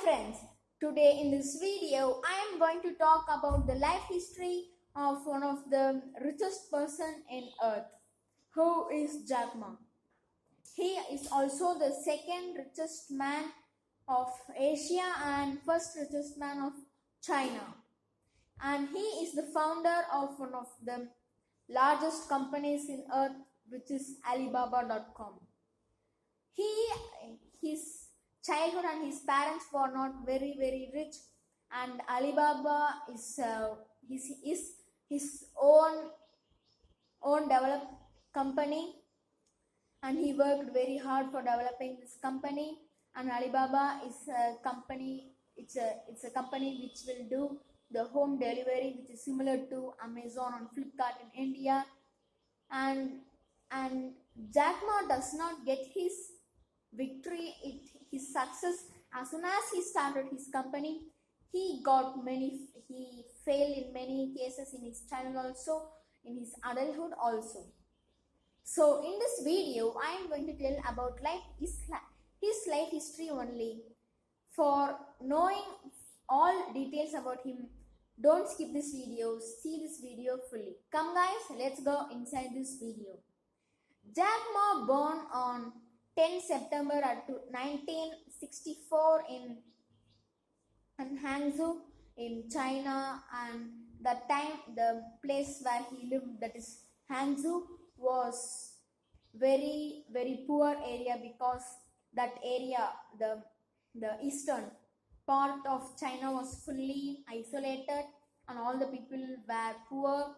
friends, today in this video I am going to talk about the life history of one of the richest person in earth, who is Jack Ma. He is also the second richest man of Asia and first richest man of China. And he is the founder of one of the largest companies in earth, which is Alibaba.com. His childhood and his parents were not very rich, and Alibaba is his own developed company, and he worked very hard for developing this company. And Alibaba is a company. It's a company which will do the home delivery, which is similar to Amazon and Flipkart in India. And Jack Ma does not get his victory, his success as soon as he started his company. He failed in many cases in his childhood also, in his adulthood also. So in this video I am going to tell about his life history only. For knowing all details about him, don't skip this video, see this video fully. Come guys, let's go inside this video. Jack Ma born on 10 September 1964 in Hangzhou in China, and that time the place where he lived, that is Hangzhou, was very poor area, because that area, the eastern part of China, was fully isolated and all the people were poor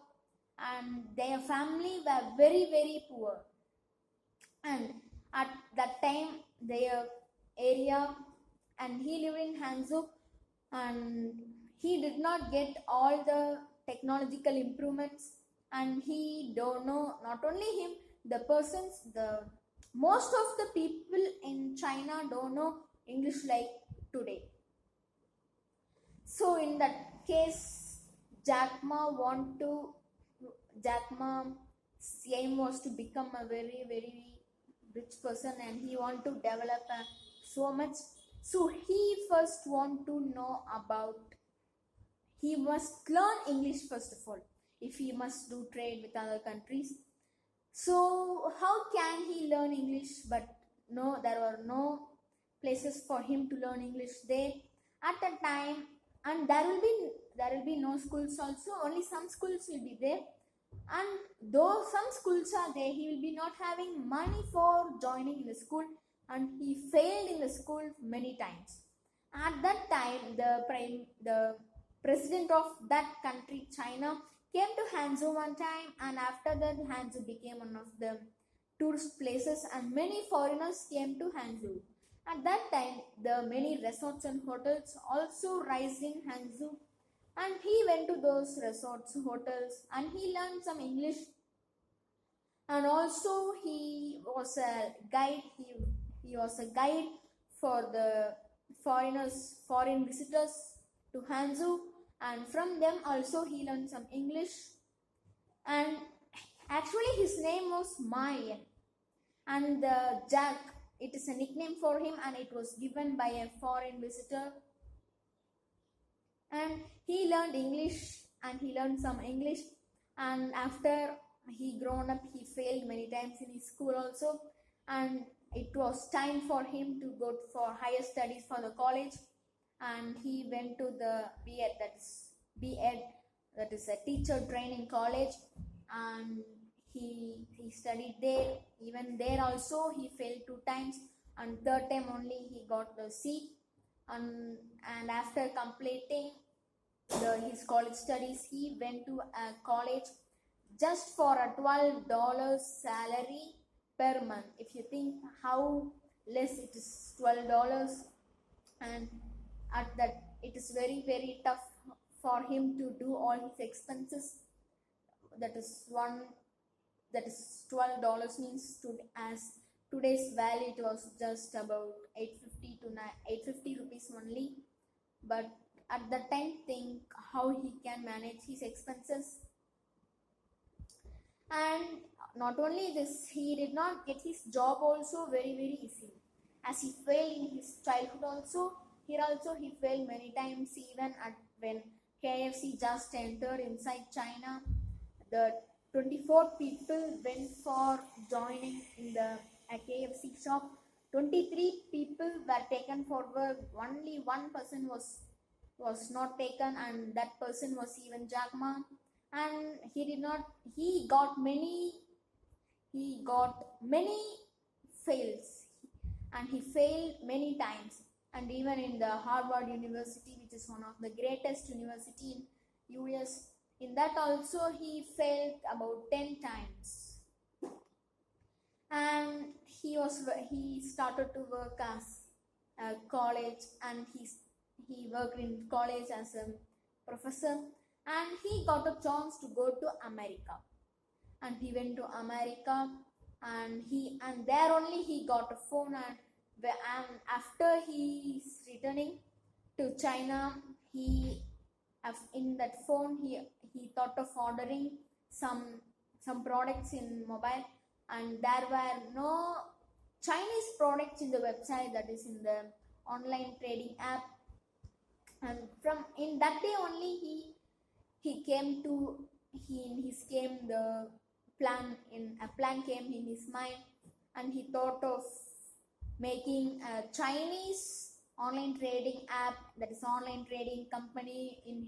and their family were very poor. And at that time their area, and he lived in Hangzhou, and he did not get all the technological improvements, and he don't know, not only him, the most of the people in China don't know English like today. So in that case, Jack Ma's aim was to become a very rich person, and he want to develop so much. So he first want to know about, he must learn English first of all, if he must do trade with other countries. So how can he learn English? But no, there were no places for him to learn English there at that time, and there will be no schools also, only some schools will be there. And though some schools are there, he will be not having money for joining in the school, and he failed in the school many times. At that time, the president of that country, China, came to Hangzhou one time, and after that Hangzhou became one of the tourist places, and many foreigners came to Hangzhou. At that time, the many resorts and hotels also rise in Hangzhou, and he went to those resorts, hotels, and he learned some English. And also he was a guide. He was a guide for the foreign visitors to Hangzhou, and from them also he learned some English. And actually his name was Mayan, and Jack, it is a nickname for him, and it was given by a foreign visitor. And he learned English, and he learned some English, and after he grown up, he failed many times in his school also, and it was time for him to go for higher studies for the college, and he went to the B.Ed, that is a teacher training college, and he studied there. Even there also he failed 2 times, and third time only he got the seat. And after completing his college studies, he went to a college just for a $12 salary per month. If you think how less it is, $12, and at that it is very tough for him to do all his expenses. That is $12 means as today's value, it was just about 850 rupees only. But at that time, think how he can manage his expenses. And not only this, he did not get his job also very easy, as he failed in his childhood also. here also he failed many times, even at when KFC just entered inside China. The 24 people went for joining in the KFC shop. 23 people were taken for work. Only one person was not taken, and that person was even Jack Ma. And he got many fails, and he failed many times. And even in the Harvard University, which is one of the greatest university in US, in that also he failed about 10 times. And he started to work as a college, and he worked in college as a professor, and he got a chance to go to America. And he went to America, and there only he got a phone, and after he is returning to China, in that phone he thought of ordering some products in mobile, and there were no Chinese products in the website, that is in the online trading app. And from in that day only he came the plan came in his mind, and he thought of making a Chinese online trading app, that is online trading company, in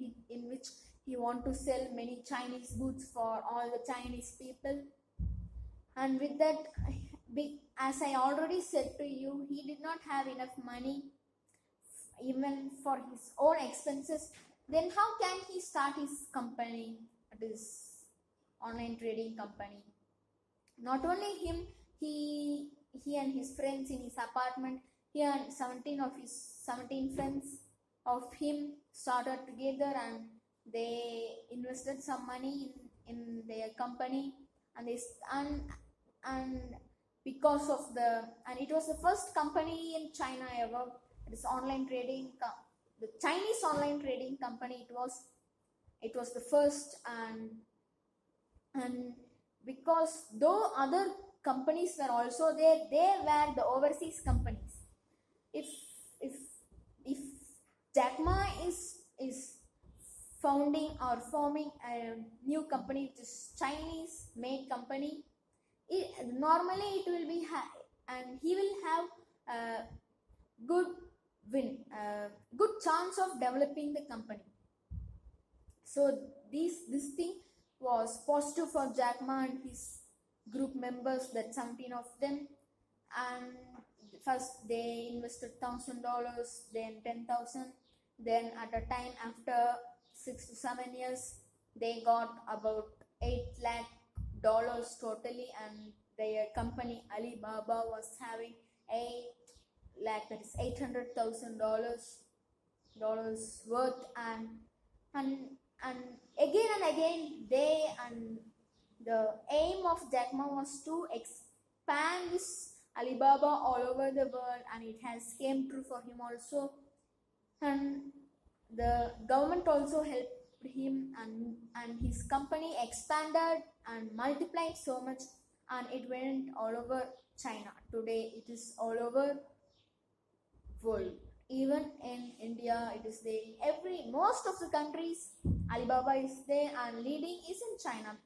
which he want to sell many Chinese goods for all the Chinese people. And with that, as I already said to you, he did not have enough money even for his own expenses. Then how can he start his company, this online trading company? Not only him, he and his friends in his apartment, he and 17 friends of him started together, and they invested some money in their company, and because of and it was the first company in China ever, this online trading, the Chinese online trading company. It was the first, and because though other companies were also there, they were the overseas companies. If Jack Ma is founding or forming a new company, which is Chinese made company, normally it will be and he will have a good chance of developing the company. So this thing was positive for Jack Ma and his group members, that 17 of them. And first they invested $1,000, then 10,000, then at a time after 6 to 7 years they got about $8 lakh totally, and their company Alibaba was having 8 lakh, that is $800,000 worth. And again and again the aim of Jack Ma was to expand this Alibaba all over the world, and it has came true for him also. And the government also helped him, and his company expanded and multiplied so much, and it went all over China. Today it is all over world. Even in India it is there. Most of the countries Alibaba is there, and leading is in China.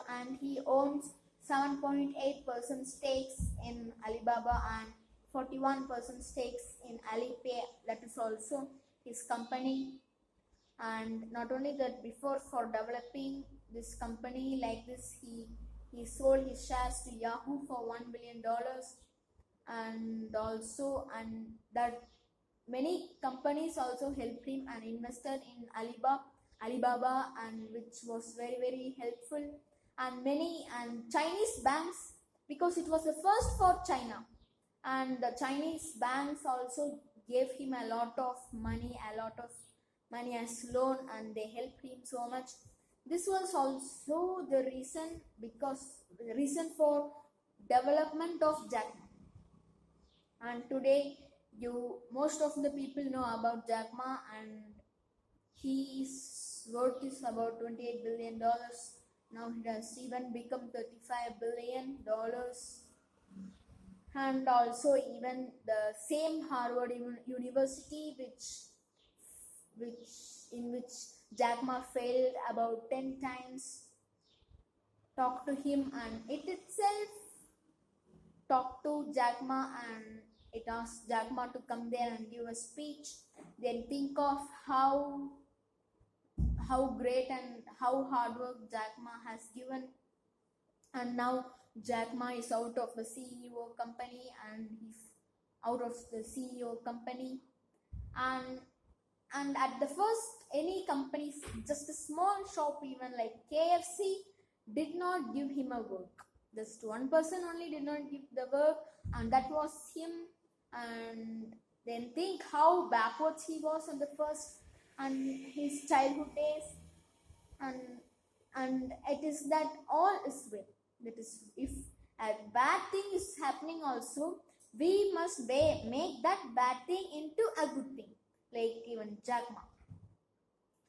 And he owns 7.8% stakes in Alibaba and 41% stakes in Alipay, that is also his company. And not only that, before, for developing this company like this, he sold his shares to Yahoo for $1 billion, and that many companies also helped him and invested in Alibaba, and which was very, very helpful. And Chinese banks, because it was the first for China, and the Chinese banks also gave him a lot of money as loan, and they helped him so much. This was also the reason for development of Jack Ma. And today most of the people know about Jack Ma, and his worth is about $28 billion. Now he has even become $35 billion. and also even the same Harvard University which Jack Ma failed about 10 times talked to him, and it itself talked to Jack Ma, and it asked Jack Ma to come there and give a speech. Then think of how great and how hard work Jack Ma has given, and now Jack Ma is out of the CEO company, and he's out of the CEO company, and at the first any companies, just a small shop even like KFC did not give him a work. Just one person only did not give the work, and that was him. And then think how backwards he was on the first and his childhood days, and it is that all is well. That is, if a bad thing is happening also, we must make that bad thing into a good thing, like even Jack Ma.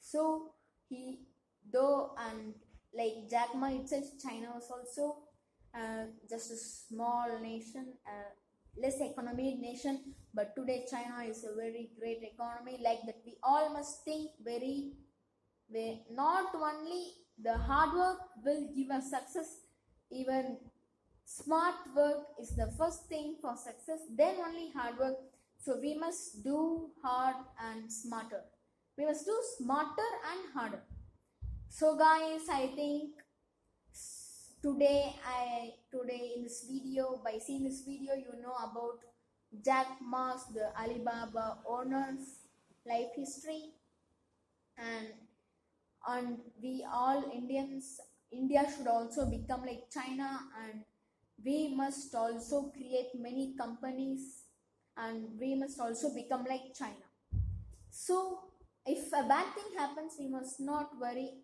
So he, though, and like Jack Ma itself, China was also just a small nation, less economic nation, but today China is a very great economy. Like that, we all must think very, not only the hard work will give us success, even smart work is the first thing for success, then only hard work. So we must do hard and smarter. We must do smarter and harder. So guys, I think today in this video, by seeing this video, you know about Jack Ma's, the Alibaba owner's life history, and we all Indians, India should also become like China, and we must also create many companies, and we must also become like China. So if a bad thing happens, we must not worry,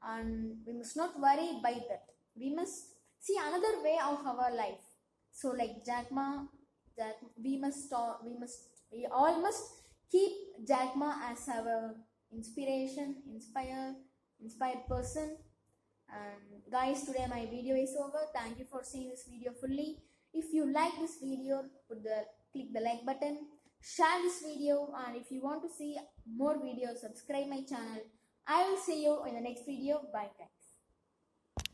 and we must not worry by that. We must see another way of our life. So like Jack Ma, we all must keep Jack Ma as our inspired person. And guys, today my video is over. Thank you for seeing this video fully. If you like this video, click the like button, share this video, and if you want to see more videos, subscribe my channel. I will see you in the next video. Bye guys.